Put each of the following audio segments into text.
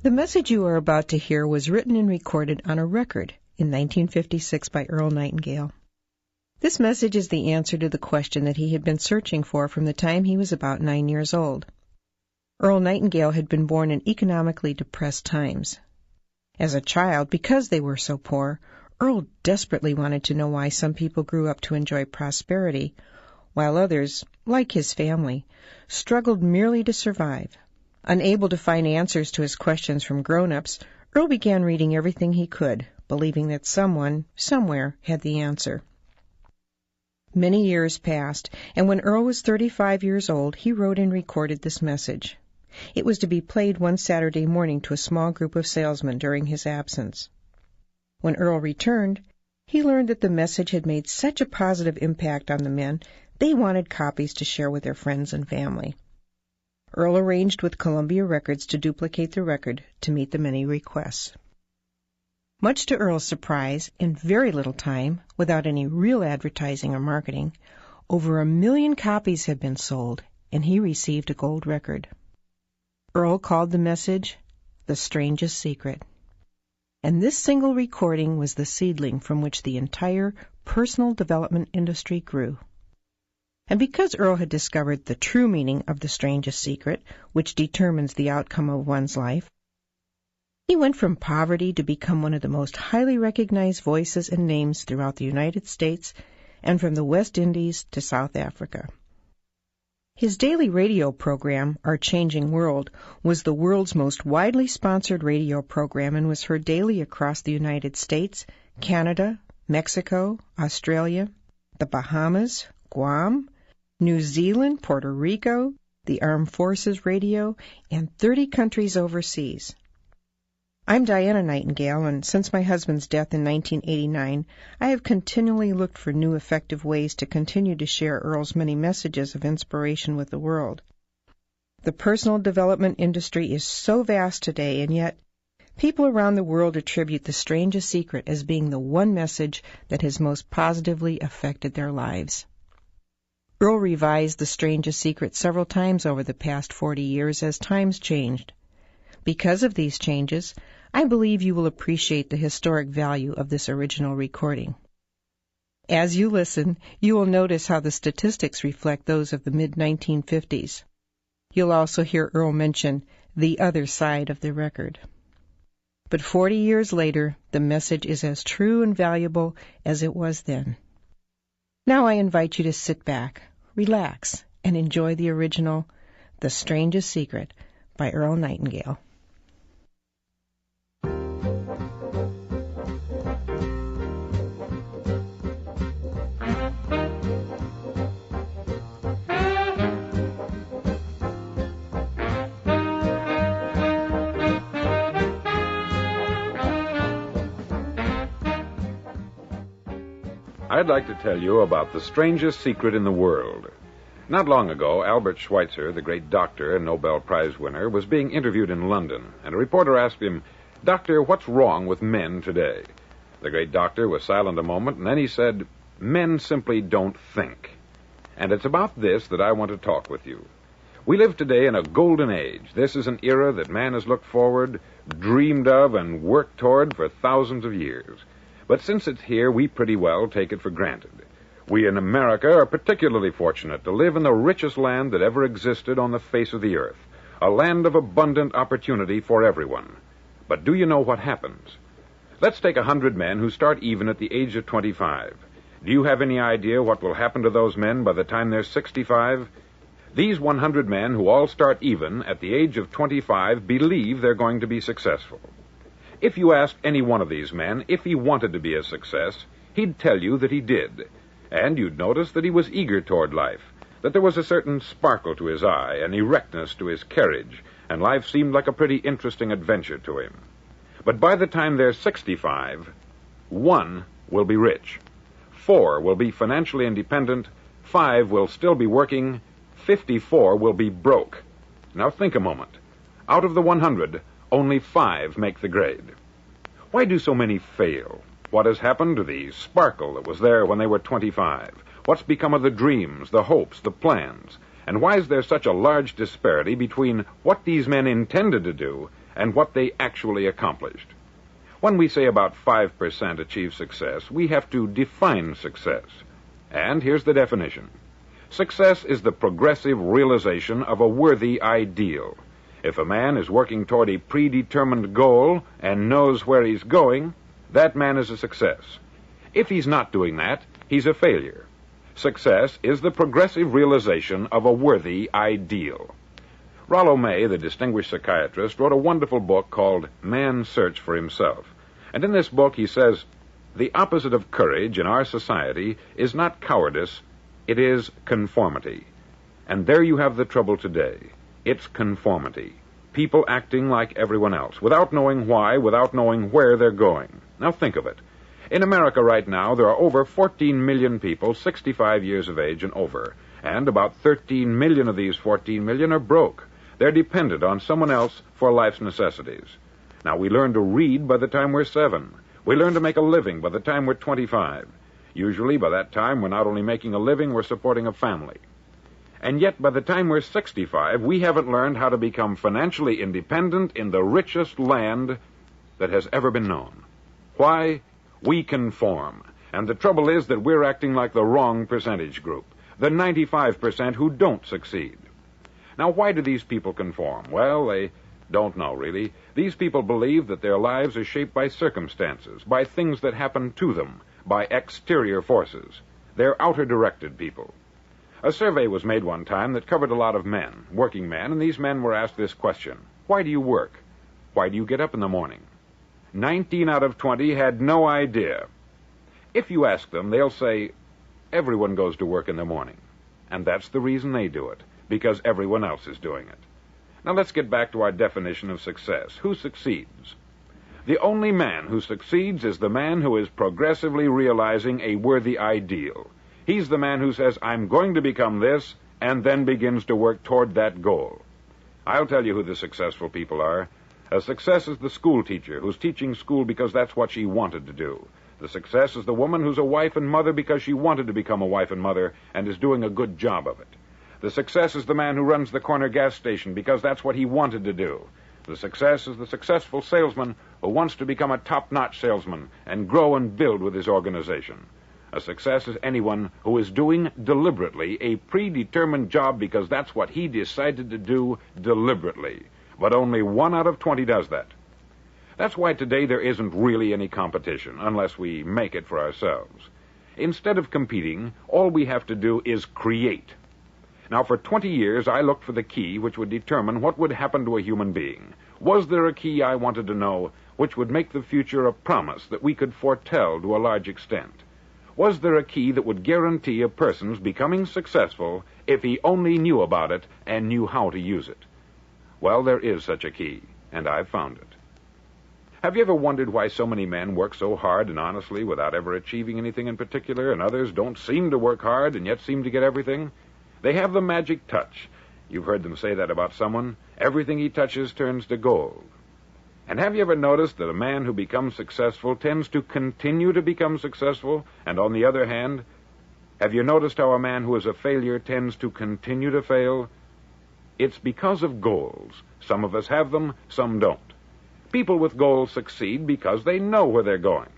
The message you are about to hear was written and recorded on a record in 1956 by Earl Nightingale. This message is the answer to the question that he had been searching for from the time he was about 9 years old. Earl Nightingale had been born in economically depressed times. As a child, because they were so poor, Earl desperately wanted to know why some people grew up to enjoy prosperity, while others, like his family, struggled merely to survive. Unable to find answers to his questions from grown-ups, Earl began reading everything he could, believing that someone, somewhere, had the answer. Many years passed, and when Earl was 35 years old, he wrote and recorded this message. It was to be played one Saturday morning to a small group of salesmen during his absence. When Earl returned, he learned that the message had made such a positive impact on the men, they wanted copies to share with their friends and family. Earl arranged with Columbia Records to duplicate the record to meet the many requests. Much to Earl's surprise, in very little time, without any real advertising or marketing, over 1 million copies had been sold, and he received a gold record. Earl called the message The Strangest Secret. And this single recording was the seedling from which the entire personal development industry grew. And because Earl had discovered the true meaning of the strangest secret, which determines the outcome of one's life, he went from poverty to become one of the most highly recognized voices and names throughout the United States and from the West Indies to South Africa. His daily radio program, Our Changing World, was the world's most widely sponsored radio program and was heard daily across the United States, Canada, Mexico, Australia, the Bahamas, Guam, New Zealand, Puerto Rico, the Armed Forces Radio, and 30 countries overseas. I'm Diana Nightingale, and since my husband's death in 1989, I have continually looked for new effective ways to continue to share Earl's many messages of inspiration with the world. The personal development industry is so vast today, and yet people around the world attribute the strangest secret as being the one message that has most positively affected their lives. Earl revised the strangest secret several times over the past 40 years as times changed. Because of these changes, I believe you will appreciate the historic value of this original recording. As you listen, you will notice how the statistics reflect those of the mid-1950s. You'll also hear Earl mention the other side of the record. But 40 years later, the message is as true and valuable as it was then. Now I invite you to sit back, relax, and enjoy the original The Strangest Secret by Earl Nightingale. I'd like to tell you about the strangest secret in the world. Not long ago, Albert Schweitzer, the great doctor and Nobel Prize winner, was being interviewed in London, and a reporter asked him, "Doctor, what's wrong with men today?" The great doctor was silent a moment, and then he said, "Men simply don't think." And it's about this that I want to talk with you. We live today in a golden age. This is an era that man has looked forward, dreamed of, and worked toward for thousands of years. But since it's here, we pretty well take it for granted. We in America are particularly fortunate to live in the richest land that ever existed on the face of the earth, a land of abundant opportunity for everyone. But do you know what happens? Let's take 100 men who start even at the age of 25. Do you have any idea what will happen to those men by the time they're 65? These 100 men who all start even at the age of 25 believe they're going to be successful. If you asked any one of these men if he wanted to be a success, he'd tell you that he did. And you'd notice that he was eager toward life, that there was a certain sparkle to his eye, an erectness to his carriage, and life seemed like a pretty interesting adventure to him. But by the time they're 65, 1 will be rich, 4 will be financially independent, 5 will still be working, 54 will be broke. Now think a moment. Out of the 100, only 5 make the grade. Why do so many fail? What has happened to the sparkle that was there when they were 25? What's become of the dreams, the hopes, the plans? And why is there such a large disparity between what these men intended to do and what they actually accomplished. When we say about 5% achieve success, we have to define success. And here's the definition. Success is the progressive realization of a worthy ideal. If a man is working toward a predetermined goal and knows where he's going, that man is a success. If he's not doing that, he's a failure. Success is the progressive realization of a worthy ideal. Rollo May, the distinguished psychiatrist, wrote a wonderful book called Man's Search for Himself. And in this book he says, the opposite of courage in our society is not cowardice, it is conformity. And there you have the trouble today. It's conformity. People acting like everyone else, without knowing why, without knowing where they're going. Now think of it. In America right now, there are over 14 million people 65 years of age and over, and about 13 million of these 14 million are broke. They're dependent on someone else for life's necessities. Now, we learn to read by the time we're 7. We learn to make a living by the time we're 25. Usually, by that time, we're not only making a living, we're supporting a family. And yet, by the time we're 65, we haven't learned how to become financially independent in the richest land that has ever been known. Why? We conform. And the trouble is that we're acting like the wrong percentage group, the 95% who don't succeed. Now, why do these people conform? Well, they don't know, really. These people believe that their lives are shaped by circumstances, by things that happen to them, by exterior forces. They're outer-directed people. A survey was made one time that covered a lot of men, working men, and these men were asked this question. Why do you work? Why do you get up in the morning? 19 out of 20 had no idea. If you ask them, they'll say, everyone goes to work in the morning. And that's the reason they do it, because everyone else is doing it. Now let's get back to our definition of success. Who succeeds? The only man who succeeds is the man who is progressively realizing a worthy ideal. He's the man who says, I'm going to become this, and then begins to work toward that goal. I'll tell you who the successful people are. A success is the school teacher who's teaching school because that's what she wanted to do. The success is the woman who's a wife and mother because she wanted to become a wife and mother and is doing a good job of it. The success is the man who runs the corner gas station because that's what he wanted to do. The success is the successful salesman who wants to become a top-notch salesman and grow and build with his organization. A success is anyone who is doing deliberately a predetermined job because that's what he decided to do deliberately. But only 1 out of 20 does that. That's why today there isn't really any competition, unless we make it for ourselves. Instead of competing, all we have to do is create. Now, for 20 years, I looked for the key which would determine what would happen to a human being. Was there a key, I wanted to know, which would make the future a promise that we could foretell to a large extent? Was there a key that would guarantee a person's becoming successful if he only knew about it and knew how to use it? Well, there is such a key, and I've found it. Have you ever wondered why so many men work so hard and honestly without ever achieving anything in particular, and others don't seem to work hard and yet seem to get everything? They have the magic touch. You've heard them say that about someone. Everything he touches turns to gold. And have you ever noticed that a man who becomes successful tends to continue to become successful? And on the other hand, have you noticed how a man who is a failure tends to continue to fail? It's because of goals. Some of us have them, some don't. People with goals succeed because they know where they're going.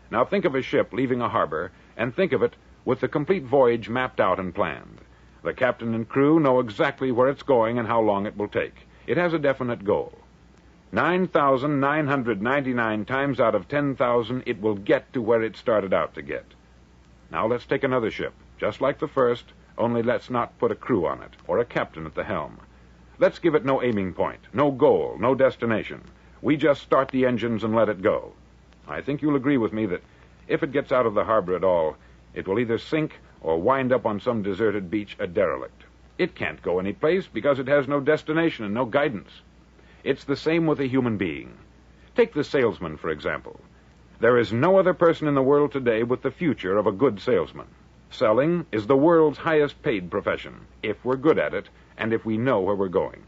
Now think of a ship leaving a harbor, and think of it with the complete voyage mapped out and planned. The captain and crew know exactly where it's going and how long it will take. It has a definite goal. 9,999 times out of 10,000, it will get to where it started out to get. Now let's take another ship, just like the first, only let's not put a crew on it, or a captain at the helm. Let's give it no aiming point, no goal, no destination. We just start the engines and let it go. I think you'll agree with me that if it gets out of the harbor at all, it will either sink or wind up on some deserted beach a derelict. It can't go any place because it has no destination and no guidance. It's the same with a human being. Take the salesman, for example. There is no other person in the world today with the future of a good salesman. Selling is the world's highest paid profession, if we're good at it and if we know where we're going.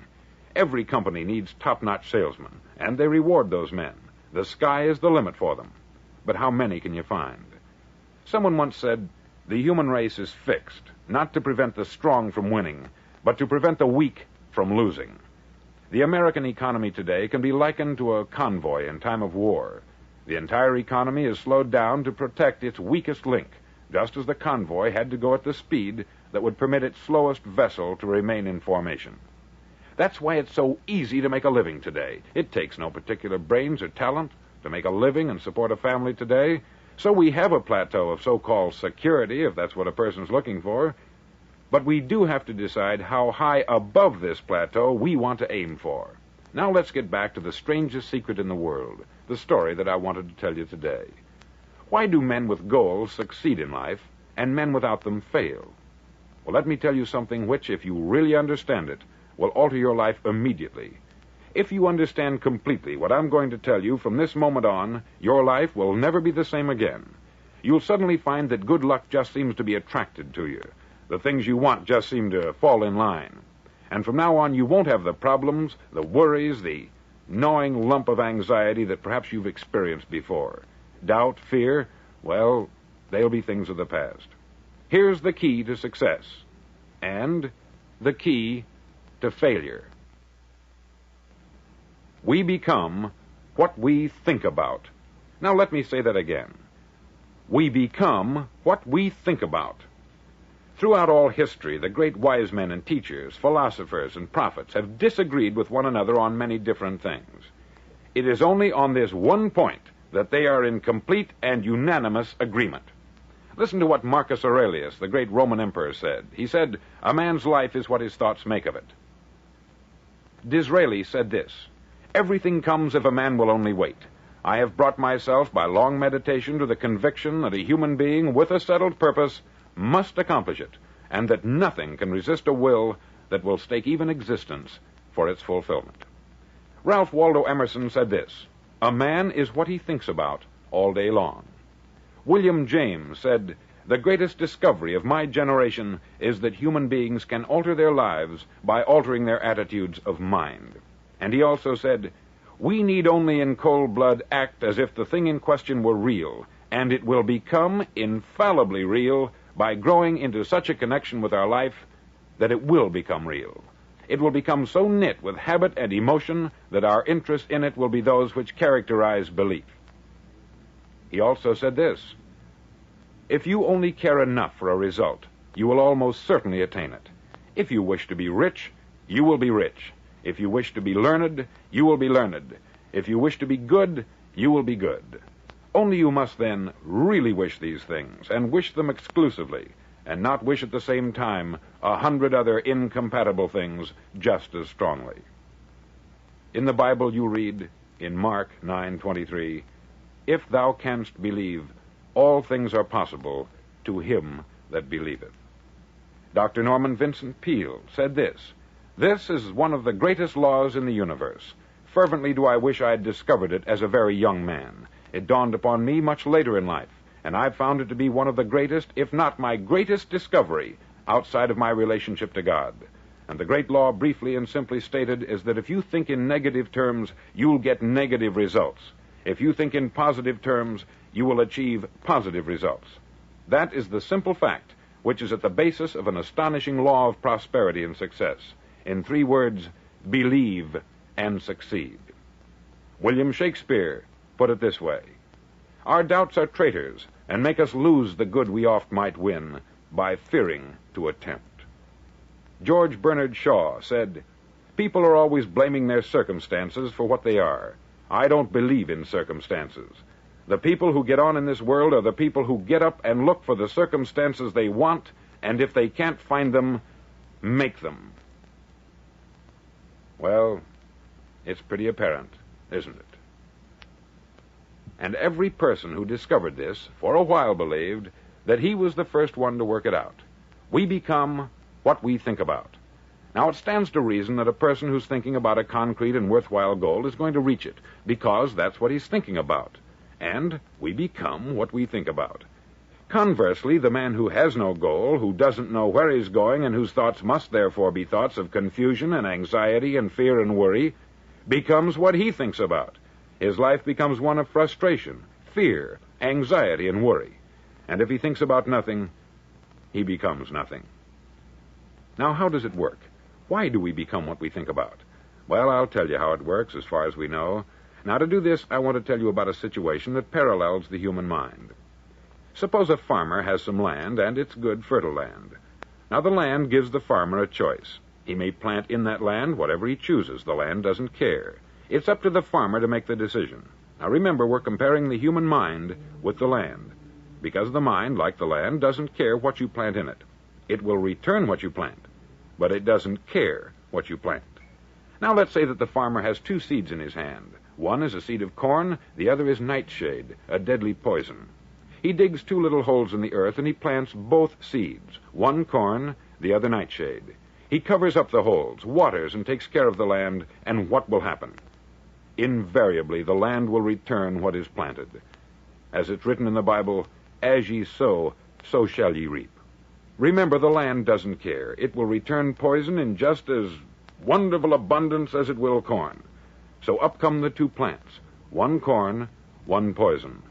Every company needs top-notch salesmen, and they reward those men. The sky is the limit for them. But how many can you find? Someone once said, the human race is fixed, not to prevent the strong from winning, but to prevent the weak from losing. The American economy today can be likened to a convoy in time of war. The entire economy is slowed down to protect its weakest link, just as the convoy had to go at the speed that would permit its slowest vessel to remain in formation. That's why it's so easy to make a living today. It takes no particular brains or talent to make a living and support a family today. So we have a plateau of so-called security, if that's what a person's looking for. But we do have to decide how high above this plateau we want to aim for. Now let's get back to the strangest secret in the world, the story that I wanted to tell you today. Why do men with goals succeed in life and men without them fail? Well, let me tell you something which, if you really understand it, will alter your life immediately. If you understand completely what I'm going to tell you from this moment on, your life will never be the same again. You'll suddenly find that good luck just seems to be attracted to you. The things you want just seem to fall in line. And from now on, you won't have the problems, the worries, the gnawing lump of anxiety that perhaps you've experienced before. Doubt, fear, well, they'll be things of the past. Here's the key to success and the key to failure. We become what we think about. Now let me say that again. We become what we think about. Throughout all history, the great wise men and teachers, philosophers and prophets have disagreed with one another on many different things. It is only on this one point that they are in complete and unanimous agreement. Listen to what Marcus Aurelius, the great Roman emperor, said. He said, "A man's life is what his thoughts make of it." Disraeli said this, "Everything comes if a man will only wait. I have brought myself by long meditation to the conviction that a human being with a settled purpose must accomplish it, and that nothing can resist a will that will stake even existence for its fulfillment." Ralph Waldo Emerson said this, "A man is what he thinks about all day long." William James said, "The greatest discovery of my generation is that human beings can alter their lives by altering their attitudes of mind." And he also said, "We need only in cold blood act as if the thing in question were real, and it will become infallibly real by growing into such a connection with our life that it will become real. It will become so knit with habit and emotion that our interest in it will be those which characterize belief." He also said this, "If you only care enough for a result, you will almost certainly attain it. If you wish to be rich, you will be rich. If you wish to be learned, you will be learned. If you wish to be good, you will be good. Only you must then really wish these things, and wish them exclusively, and not wish at the same time 100 other incompatible things just as strongly." In the Bible you read, in Mark 9:23, "If thou canst believe, all things are possible to him that believeth." Dr. Norman Vincent Peale said this, "This is one of the greatest laws in the universe. Fervently do I wish I had discovered it as a very young man. It dawned upon me much later in life, and I've found it to be one of the greatest, if not my greatest discovery outside of my relationship to God. And the great law, briefly and simply stated, is that if you think in negative terms, you'll get negative results. If you think in positive terms, you will achieve positive results. That is the simple fact which is at the basis of an astonishing law of prosperity and success. In 3 words, believe and succeed." William Shakespeare put it this way, "Our doubts are traitors, and make us lose the good we oft might win by fearing to attempt." George Bernard Shaw said, "People are always blaming their circumstances for what they are. I don't believe in circumstances. The people who get on in this world are the people who get up and look for the circumstances they want, and if they can't find them, make them." Well, it's pretty apparent, isn't it? And every person who discovered this for a while believed that he was the first one to work it out. We become what we think about. Now, it stands to reason that a person who's thinking about a concrete and worthwhile goal is going to reach it, because that's what he's thinking about. And we become what we think about. Conversely, the man who has no goal, who doesn't know where he's going, and whose thoughts must therefore be thoughts of confusion and anxiety and fear and worry, becomes what he thinks about. His life becomes one of frustration, fear, anxiety, and worry. And if he thinks about nothing, he becomes nothing. Now, how does it work? Why do we become what we think about? Well, I'll tell you how it works as far as we know. Now, to do this, I want to tell you about a situation that parallels the human mind. Suppose a farmer has some land, and it's good, fertile land. Now, the land gives the farmer a choice. He may plant in that land whatever he chooses. The land doesn't care. It's up to the farmer to make the decision. Now, remember, we're comparing the human mind with the land, because the mind, like the land, doesn't care what you plant in it. It will return what you plant, but it doesn't care what you plant. Now, let's say that the farmer has 2 seeds in his hand. One is a seed of corn, the other is nightshade, a deadly poison. He digs 2 little holes in the earth, and he plants both seeds, one corn, the other nightshade. He covers up the holes, waters, and takes care of the land, and what will happen? Invariably, the land will return what is planted. As it's written in the Bible, as ye sow, so shall ye reap. Remember, the land doesn't care. It will return poison in just as wonderful abundance as it will corn. So up come the 2 plants, one corn, one poison.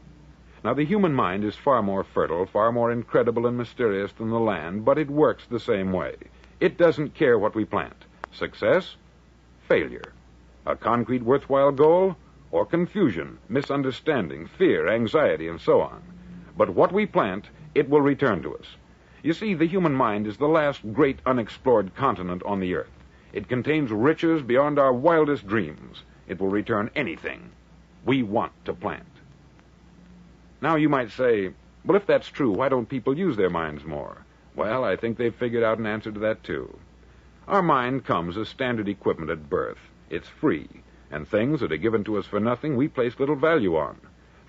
Now, the human mind is far more fertile, far more incredible and mysterious than the land, but it works the same way. It doesn't care what we plant. Success, failure. A concrete, worthwhile goal, or confusion, misunderstanding, fear, anxiety, and so on. But what we plant, it will return to us. You see, the human mind is the last great unexplored continent on the earth. It contains riches beyond our wildest dreams. It will return anything we want to plant. Now, you might say, well, if that's true, why don't people use their minds more? Well, I think they've figured out an answer to that, too. Our mind comes as standard equipment at birth. It's free, and things that are given to us for nothing we place little value on.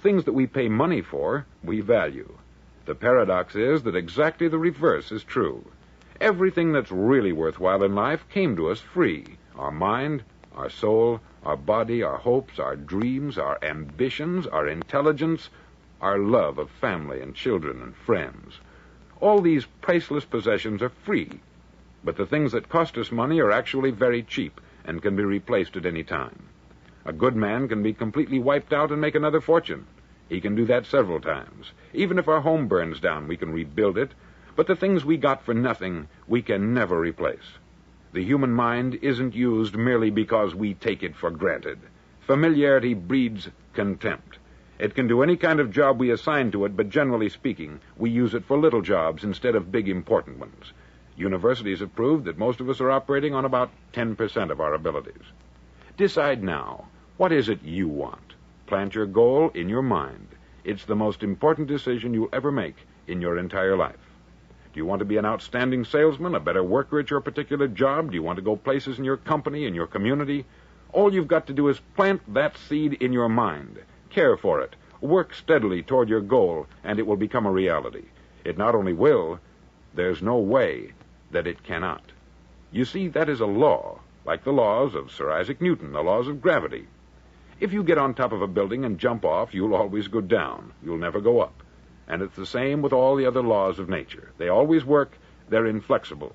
Things that we pay money for, we value. The paradox is that exactly the reverse is true. Everything that's really worthwhile in life came to us free. Our mind, our soul, our body, our hopes, our dreams, our ambitions, our intelligence, our love of family and children and friends. All these priceless possessions are free, but the things that cost us money are actually very cheap and can be replaced at any time. A good man can be completely wiped out and make another fortune. He can do that several times. Even if our home burns down, we can rebuild it, but the things we got for nothing, we can never replace. The human mind isn't used merely because we take it for granted. Familiarity breeds contempt. It can do any kind of job we assign to it, but generally speaking, we use it for little jobs instead of big, important ones. Universities have proved that most of us are operating on about 10% of our abilities. Decide now, what is it you want? Plant your goal in your mind. It's the most important decision you'll ever make in your entire life. Do you want to be an outstanding salesman, a better worker at your particular job? Do you want to go places in your company, in your community? All you've got to do is plant that seed in your mind. Care for it. Work steadily toward your goal, and it will become a reality. It not only will, there's no way that it cannot. You see, that is a law, like the laws of Sir Isaac Newton, the laws of gravity. If you get on top of a building and jump off, you'll always go down. You'll never go up. And it's the same with all the other laws of nature. They always work. They're inflexible.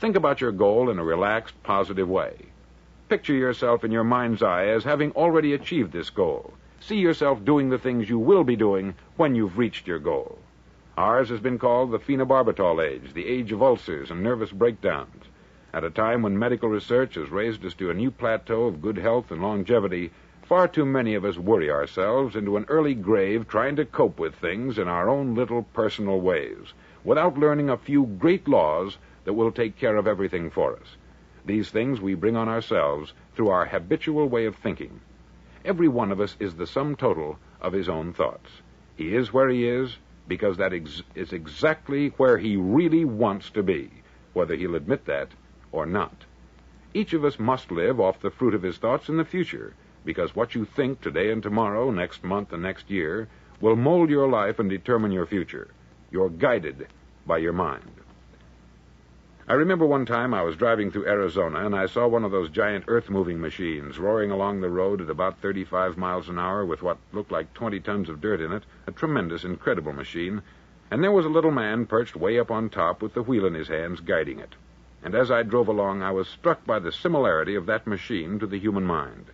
Think about your goal in a relaxed, positive way. Picture yourself in your mind's eye as having already achieved this goal. See yourself doing the things you will be doing when you've reached your goal. Ours has been called the phenobarbital age, the age of ulcers and nervous breakdowns. At a time when medical research has raised us to a new plateau of good health and longevity, far too many of us worry ourselves into an early grave trying to cope with things in our own little personal ways, without learning a few great laws that will take care of everything for us. These things we bring on ourselves through our habitual way of thinking. Every one of us is the sum total of his own thoughts. He is where he is because that is exactly where he really wants to be, whether he'll admit that or not. Each of us must live off the fruit of his thoughts in the future, because what you think today and tomorrow, next month and next year, will mold your life and determine your future. You're guided by your mind. I remember one time I was driving through Arizona, and I saw one of those giant earth-moving machines roaring along the road at about 35 miles an hour with what looked like 20 tons of dirt in it, a tremendous, incredible machine, and there was a little man perched way up on top with the wheel in his hands guiding it. And as I drove along, I was struck by the similarity of that machine to the human mind.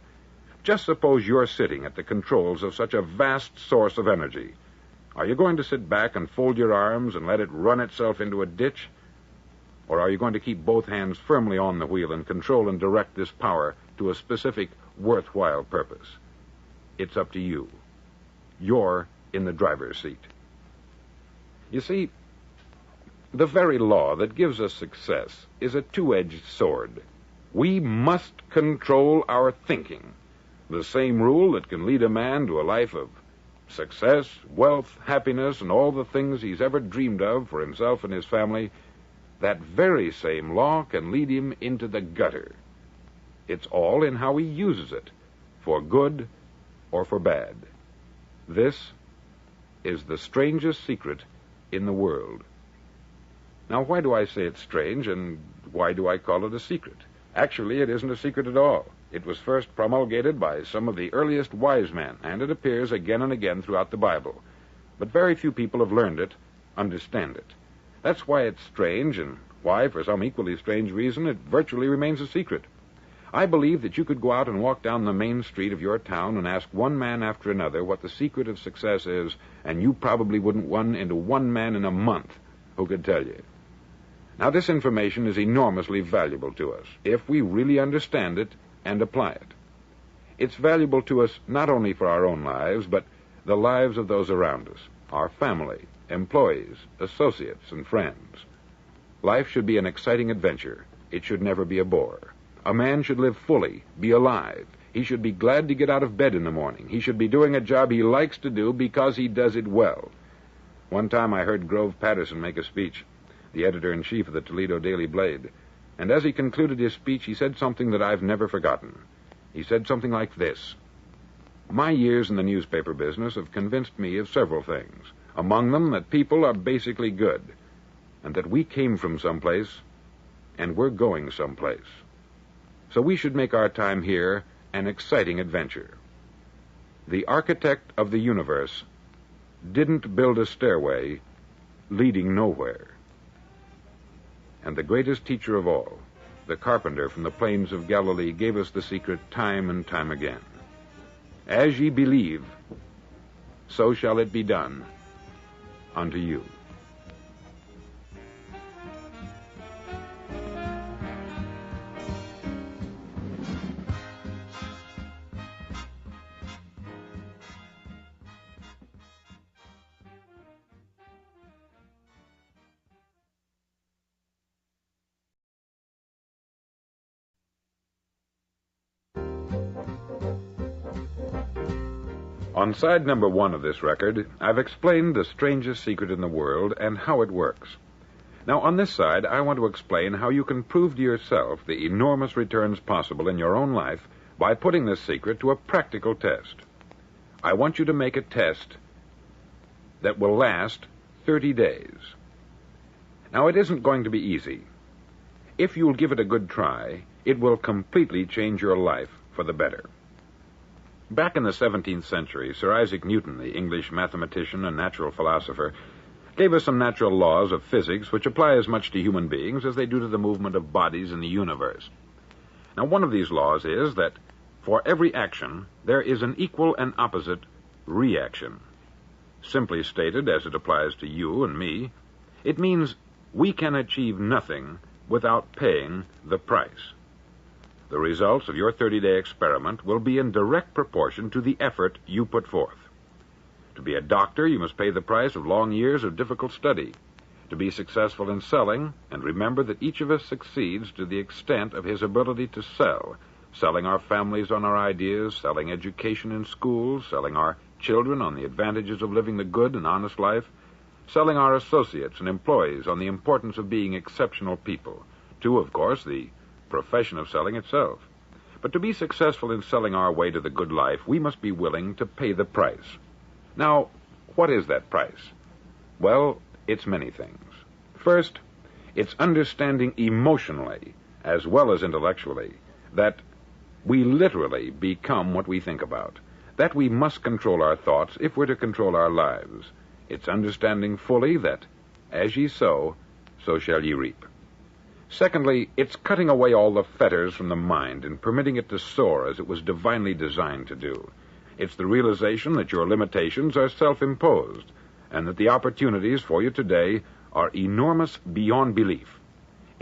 Just suppose you're sitting at the controls of such a vast source of energy. Are you going to sit back and fold your arms and let it run itself into a ditch? Or are you going to keep both hands firmly on the wheel and control and direct this power to a specific, worthwhile purpose? It's up to you. You're in the driver's seat. You see, the very law that gives us success is a two-edged sword. We must control our thinking. The same rule that can lead a man to a life of success, wealth, happiness, and all the things he's ever dreamed of for himself and his family, that very same law can lead him into the gutter. It's all in how he uses it, for good or for bad. This is the strangest secret in the world. Now, why do I say it's strange, and why do I call it a secret? Actually, it isn't a secret at all. It was first promulgated by some of the earliest wise men, and it appears again and again throughout the Bible. But very few people have learned it, understand it. That's why it's strange, and why, for some equally strange reason, it virtually remains a secret. I believe that you could go out and walk down the main street of your town and ask one man after another what the secret of success is, and you probably wouldn't run into one man in a month who could tell you. Now, this information is enormously valuable to us if we really understand it and apply it. It's valuable to us not only for our own lives, but the lives of those around us, our family, employees, associates, and friends. Life should be an exciting adventure. It should never be a bore. A man should live fully, be alive. He should be glad to get out of bed in the morning. He should be doing a job he likes to do because he does it well. One time I heard Grove Patterson make a speech, the editor-in-chief of the Toledo Daily Blade, and as he concluded his speech, he said something that I've never forgotten. He said something like this: "My years in the newspaper business have convinced me of several things, among them that people are basically good, and that we came from someplace, and we're going someplace. So we should make our time here an exciting adventure. The architect of the universe didn't build a stairway leading nowhere. And the greatest teacher of all, the carpenter from the plains of Galilee, gave us the secret time and time again. As ye believe, so shall it be done unto you." On side number 1 of this record, I've explained the strangest secret in the world and how it works. Now, on this side, I want to explain how you can prove to yourself the enormous returns possible in your own life by putting this secret to a practical test. I want you to make a test that will last 30 days. Now, it isn't going to be easy. If you'll give it a good try, it will completely change your life for the better. Back in the 17th century, Sir Isaac Newton, the English mathematician and natural philosopher, gave us some natural laws of physics which apply as much to human beings as they do to the movement of bodies in the universe. Now, one of these laws is that for every action, there is an equal and opposite reaction. Simply stated, as it applies to you and me, it means we can achieve nothing without paying the price. The results of your 30-day experiment will be in direct proportion to the effort you put forth. To be a doctor, you must pay the price of long years of difficult study. To be successful in selling, and remember that each of us succeeds to the extent of his ability to sell, selling our families on our ideas, selling education in schools, selling our children on the advantages of living the good and honest life, selling our associates and employees on the importance of being exceptional people, to, of course, the profession of selling itself. But to be successful in selling our way to the good life, we must be willing to pay the price. Now, what is that price? Well, it's many things. First, it's understanding emotionally, as well as intellectually, that we literally become what we think about, that we must control our thoughts if we're to control our lives. It's understanding fully that, as ye sow, so shall ye reap. Secondly, it's cutting away all the fetters from the mind and permitting it to soar as it was divinely designed to do. It's the realization that your limitations are self-imposed and that the opportunities for you today are enormous beyond belief.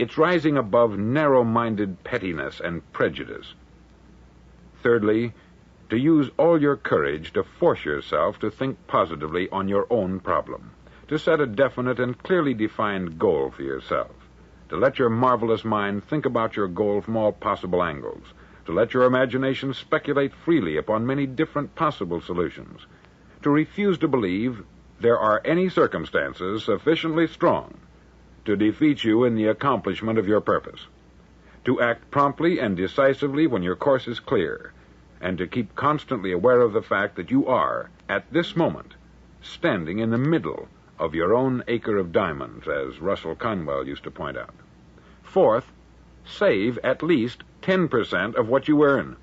It's rising above narrow-minded pettiness and prejudice. Thirdly, to use all your courage to force yourself to think positively on your own problem, to set a definite and clearly defined goal for yourself, to let your marvelous mind think about your goal from all possible angles, to let your imagination speculate freely upon many different possible solutions, to refuse to believe there are any circumstances sufficiently strong to defeat you in the accomplishment of your purpose, to act promptly and decisively when your course is clear, and to keep constantly aware of the fact that you are, at this moment, standing in the middle of your own acre of diamonds, as Russell Conwell used to point out. Fourth, save at least 10% of what you earn.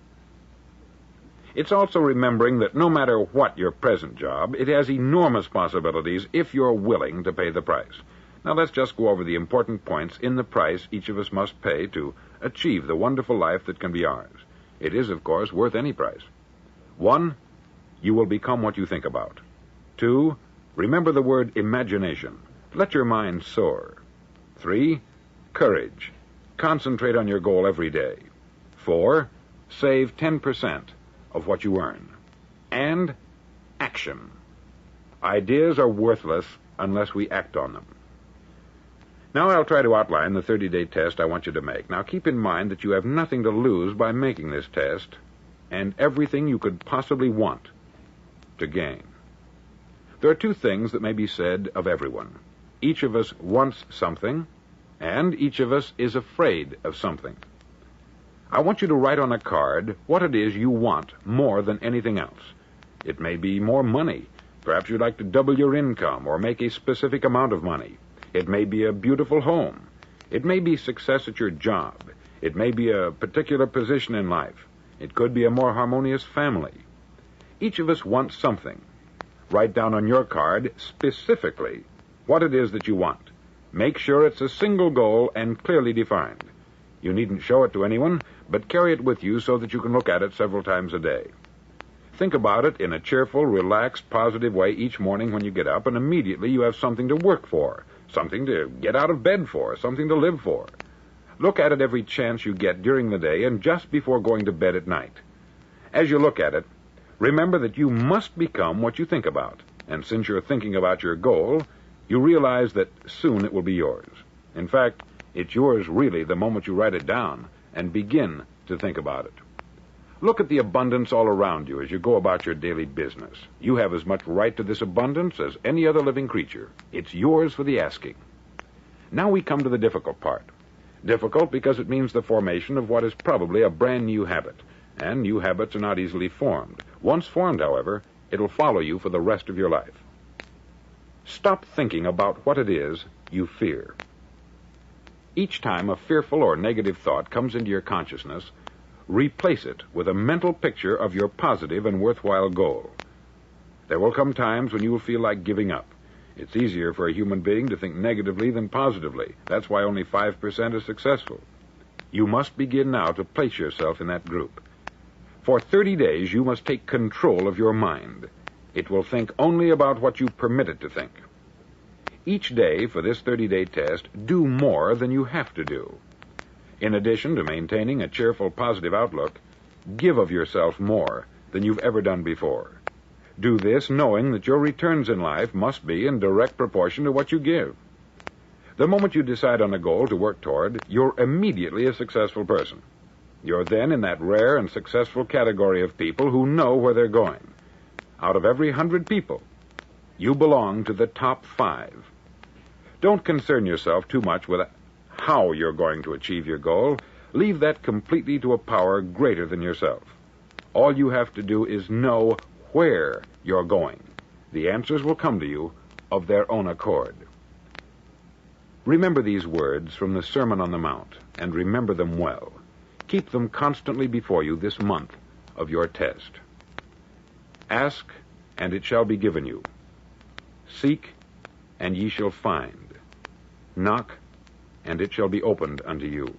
It's also remembering that no matter what your present job, it has enormous possibilities if you're willing to pay the price. Now let's just go over the important points in the price each of us must pay to achieve the wonderful life that can be ours. It is, of course, worth any price. 1, you will become what you think about. 2, remember the word imagination. Let your mind soar. 3, courage. Concentrate on your goal every day. 4, save 10% of what you earn. And action. Ideas are worthless unless we act on them. Now I'll try to outline the 30-day test I want you to make. Now keep in mind that you have nothing to lose by making this test, and everything you could possibly want to gain. There are 2 things that may be said of everyone. Each of us wants something, and each of us is afraid of something. I want you to write on a card what it is you want more than anything else. It may be more money. Perhaps you'd like to double your income or make a specific amount of money. It may be a beautiful home. It may be success at your job. It may be a particular position in life. It could be a more harmonious family. Each of us wants something. Write down on your card specifically what it is that you want. Make sure it's a single goal and clearly defined. You needn't show it to anyone, but carry it with you so that you can look at it several times a day. Think about it in a cheerful, relaxed, positive way each morning when you get up, and immediately you have something to work for, something to get out of bed for, something to live for. Look at it every chance you get during the day and just before going to bed at night. As you look at it, remember that you must become what you think about, and since you're thinking about your goal, you realize that soon it will be yours. In fact, it's yours really the moment you write it down and begin to think about it. Look at the abundance all around you as you go about your daily business. You have as much right to this abundance as any other living creature. It's yours for the asking. Now we come to the difficult part. Difficult because it means the formation of what is probably a brand new habit, and new habits are not easily formed. Once formed, however, it'll follow you for the rest of your life. Stop thinking about what it is you fear. Each time a fearful or negative thought comes into your consciousness, replace it with a mental picture of your positive and worthwhile goal. There will come times when you will feel like giving up. It's easier for a human being to think negatively than positively. That's why only 5% is successful. You must begin now to place yourself in that group. For 30 days, you must take control of your mind. It will think only about what you permit it to think. Each day for this 30-day test, do more than you have to do. In addition to maintaining a cheerful, positive outlook, give of yourself more than you've ever done before. Do this knowing that your returns in life must be in direct proportion to what you give. The moment you decide on a goal to work toward, you're immediately a successful person. You're then in that rare and successful category of people who know where they're going. Out of every 100 people, you belong to the top 5. Don't concern yourself too much with how you're going to achieve your goal. Leave that completely to a power greater than yourself. All you have to do is know where you're going. The answers will come to you of their own accord. Remember these words from the Sermon on the Mount, and remember them well. Keep them constantly before you this month of your test. Ask, and it shall be given you. Seek, and ye shall find. Knock, and it shall be opened unto you.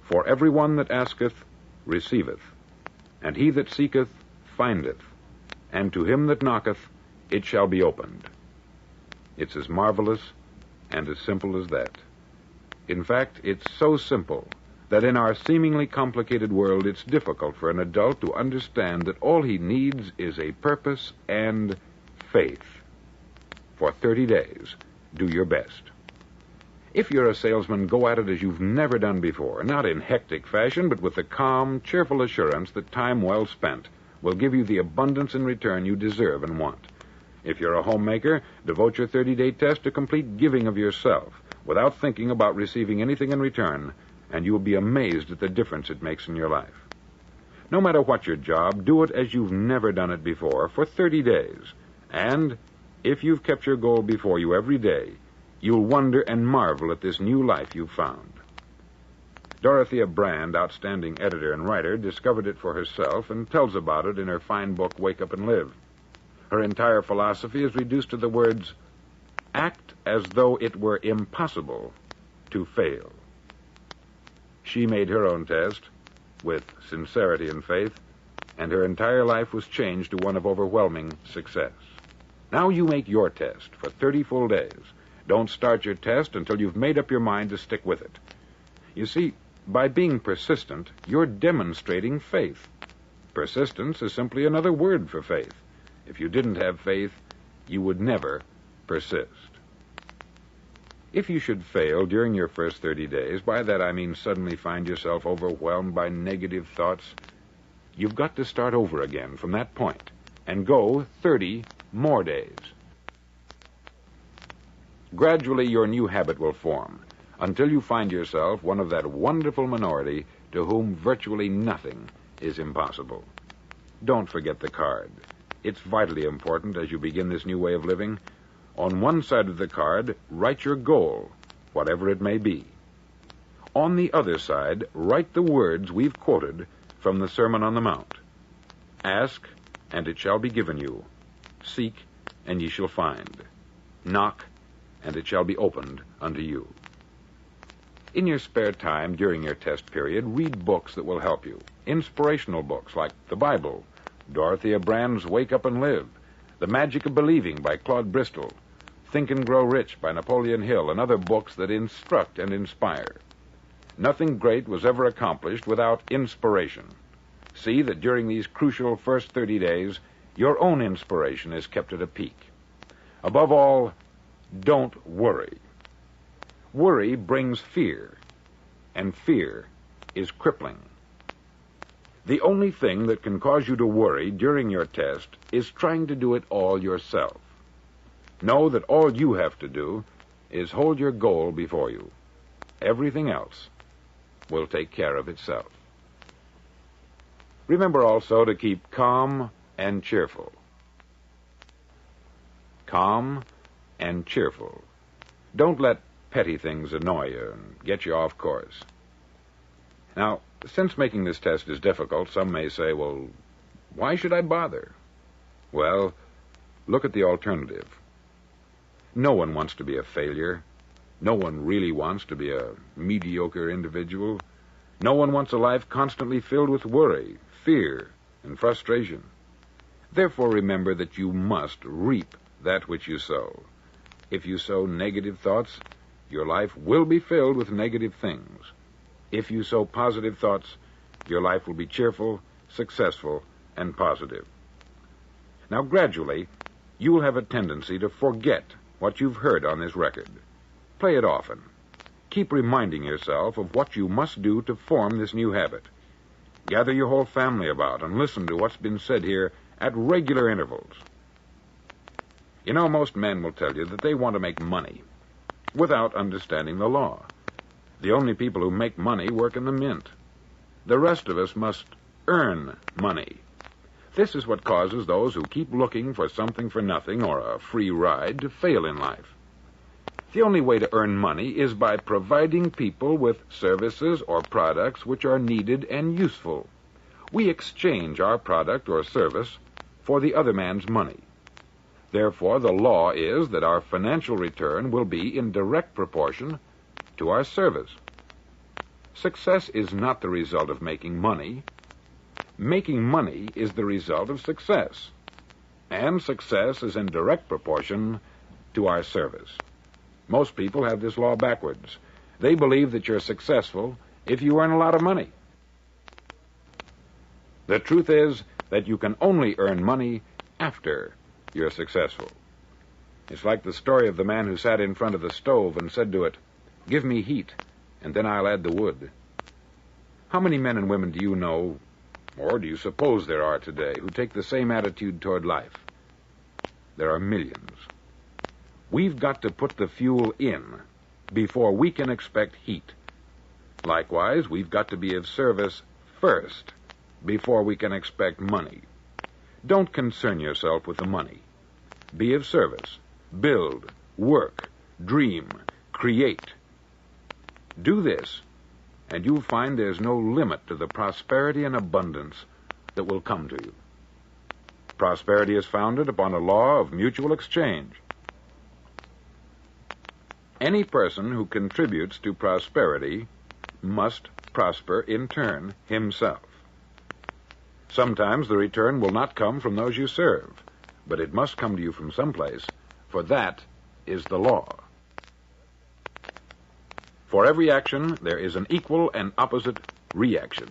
For every one that asketh receiveth, and he that seeketh findeth, and to him that knocketh it shall be opened. It's as marvelous and as simple as that. In fact, it's so simple that in our seemingly complicated world, it's difficult for an adult to understand that all he needs is a purpose and faith. For 30 days, do your best. If you're a salesman, go at it as you've never done before, not in hectic fashion, but with the calm, cheerful assurance that time well spent will give you the abundance in return you deserve and want. If you're a homemaker, devote your 30-day test to complete giving of yourself without thinking about receiving anything in return, and you will be amazed at the difference it makes in your life. No matter what your job, do it as you've never done it before for 30 days. And if you've kept your goal before you every day, you'll wonder and marvel at this new life you've found. Dorothea Brand, outstanding editor and writer, discovered it for herself and tells about it in her fine book, Wake Up and Live. Her entire philosophy is reduced to the words, act as though it were impossible to fail. She made her own test with sincerity and faith, and her entire life was changed to one of overwhelming success. Now you make your test for 30 full days. Don't start your test until you've made up your mind to stick with it. You see, by being persistent, you're demonstrating faith. Persistence is simply another word for faith. If you didn't have faith, you would never persist. If you should fail during your first 30 days, by that I mean suddenly find yourself overwhelmed by negative thoughts, you've got to start over again from that point and go 30 more days. Gradually, your new habit will form until you find yourself one of that wonderful minority to whom virtually nothing is impossible. Don't forget the card. It's vitally important as you begin this new way of living. On one side of the card, write your goal, whatever it may be. On the other side, write the words we've quoted from the Sermon on the Mount. Ask, and it shall be given you. Seek, and ye shall find. Knock, and it shall be opened unto you. In your spare time during your test period, read books that will help you. Inspirational books like the Bible, Dorothea Brand's Wake Up and Live, The Magic of Believing by Claude Bristol, Think and Grow Rich by Napoleon Hill, and other books that instruct and inspire. Nothing great was ever accomplished without inspiration. See that during these crucial first 30 days, your own inspiration is kept at a peak. Above all, don't worry. Worry brings fear, and fear is crippling. The only thing that can cause you to worry during your test is trying to do it all yourself. Know that all you have to do is hold your goal before you. Everything else will take care of itself. Remember also to keep calm and cheerful. Calm and cheerful. Don't let petty things annoy you and get you off course. Now, since making this test is difficult, some may say, well, why should I bother? Well, look at the alternative. No one wants to be a failure. No one really wants to be a mediocre individual. No one wants a life constantly filled with worry, fear, and frustration. Therefore, remember that you must reap that which you sow. If you sow negative thoughts, your life will be filled with negative things. If you sow positive thoughts, your life will be cheerful, successful, and positive. Now, gradually, you will have a tendency to forget what you've heard on this record. Play it often. Keep reminding yourself of what you must do to form this new habit. Gather your whole family about and listen to what's been said here at regular intervals. You know, most men will tell you that they want to make money without understanding the law. The only people who make money work in the mint. The rest of us must earn money. This is what causes those who keep looking for something for nothing or a free ride to fail in life. The only way to earn money is by providing people with services or products which are needed and useful. We exchange our product or service for the other man's money. Therefore, the law is that our financial return will be in direct proportion to our service. Success is not the result of making money. Making money is the result of success. And success is in direct proportion to our service. Most people have this law backwards. They believe that you're successful if you earn a lot of money. The truth is that you can only earn money after you're successful. It's like the story of the man who sat in front of the stove and said to it, "Give me heat, and then I'll add the wood." How many men and women do you know, or do you suppose there are today, who take the same attitude toward life? There are millions. We've got to put the fuel in before we can expect heat. Likewise, we've got to be of service first before we can expect money. Don't concern yourself with the money. Be of service. Build, work, dream, create. Do this, and you'll find there's no limit to the prosperity and abundance that will come to you. Prosperity is founded upon a law of mutual exchange. Any person who contributes to prosperity must prosper in turn himself. Sometimes the return will not come from those you serve, but it must come to you from someplace, for that is the law. For every action, there is an equal and opposite reaction.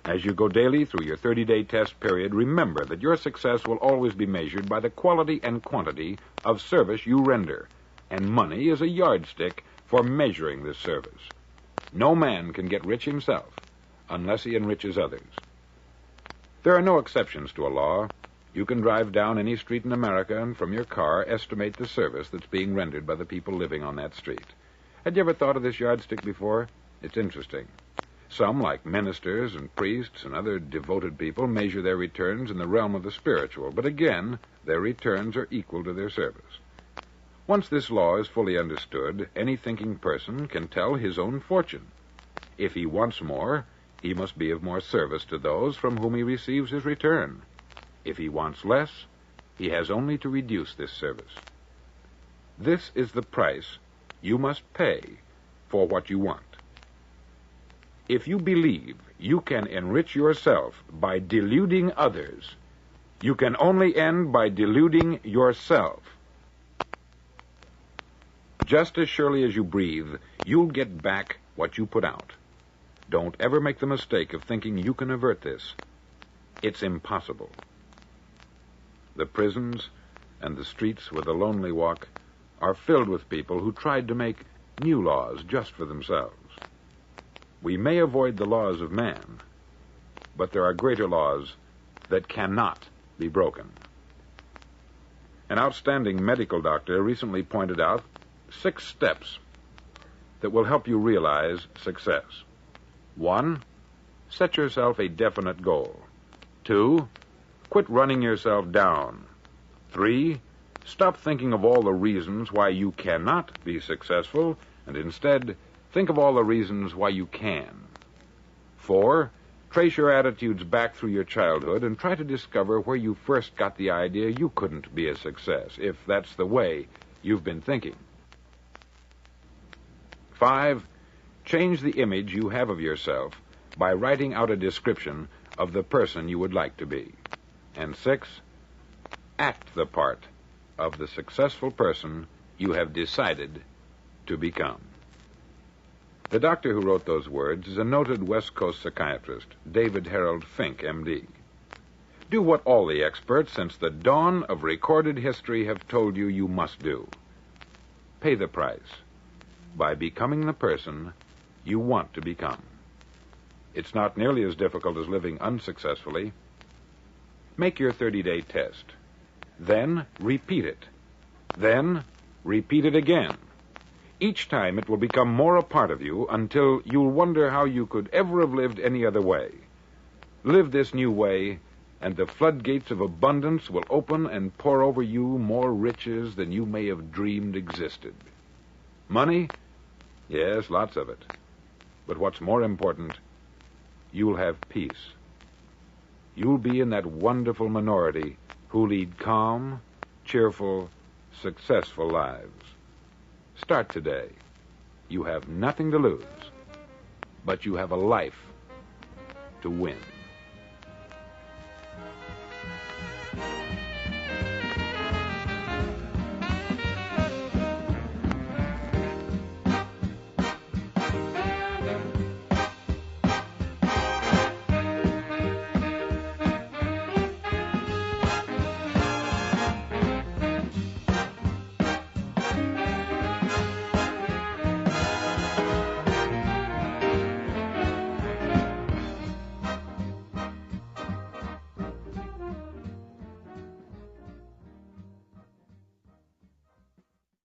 As you go daily through your 30-day test period, remember that your success will always be measured by the quality and quantity of service you render, and money is a yardstick for measuring this service. No man can get rich himself unless he enriches others. There are no exceptions to a law. You can drive down any street in America and from your car estimate the service that's being rendered by the people living on that street. Had you ever thought of this yardstick before? It's interesting. Some, like ministers and priests and other devoted people, measure their returns in the realm of the spiritual, but again, their returns are equal to their service. Once this law is fully understood, any thinking person can tell his own fortune. If he wants more, he must be of more service to those from whom he receives his return. If he wants less, he has only to reduce this service. This is the price you must pay for what you want. If you believe you can enrich yourself by deluding others, you can only end by deluding yourself. Just as surely as you breathe, you'll get back what you put out. Don't ever make the mistake of thinking you can avert this. It's impossible. The prisons and the streets where the lonely walk are filled with people who tried to make new laws just for themselves. We may avoid the laws of man, but there are greater laws that cannot be broken. An outstanding medical doctor recently pointed out 6 steps that will help you realize success. 1, set yourself a definite goal. 2, quit running yourself down. 3, stop thinking of all the reasons why you cannot be successful, and instead think of all the reasons why you can. 4, trace your attitudes back through your childhood and try to discover where you first got the idea you couldn't be a success, if that's the way you've been thinking. 5, change the image you have of yourself by writing out a description of the person you would like to be. And 6, act the part of the successful person you have decided to become. The doctor who wrote those words is a noted West Coast psychiatrist, David Harold Fink, M.D. Do what all the experts since the dawn of recorded history have told you you must do. Pay the price by becoming the person you want to become. It's not nearly as difficult as living unsuccessfully. Make your 30-day test. Then repeat it. Then repeat it again. Each time it will become more a part of you until you'll wonder how you could ever have lived any other way. Live this new way, and the floodgates of abundance will open and pour over you more riches than you may have dreamed existed. Money? Yes, lots of it. But what's more important, you'll have peace. You'll be in that wonderful minority who lead calm, cheerful, successful lives. Start today. You have nothing to lose, but you have a life to win.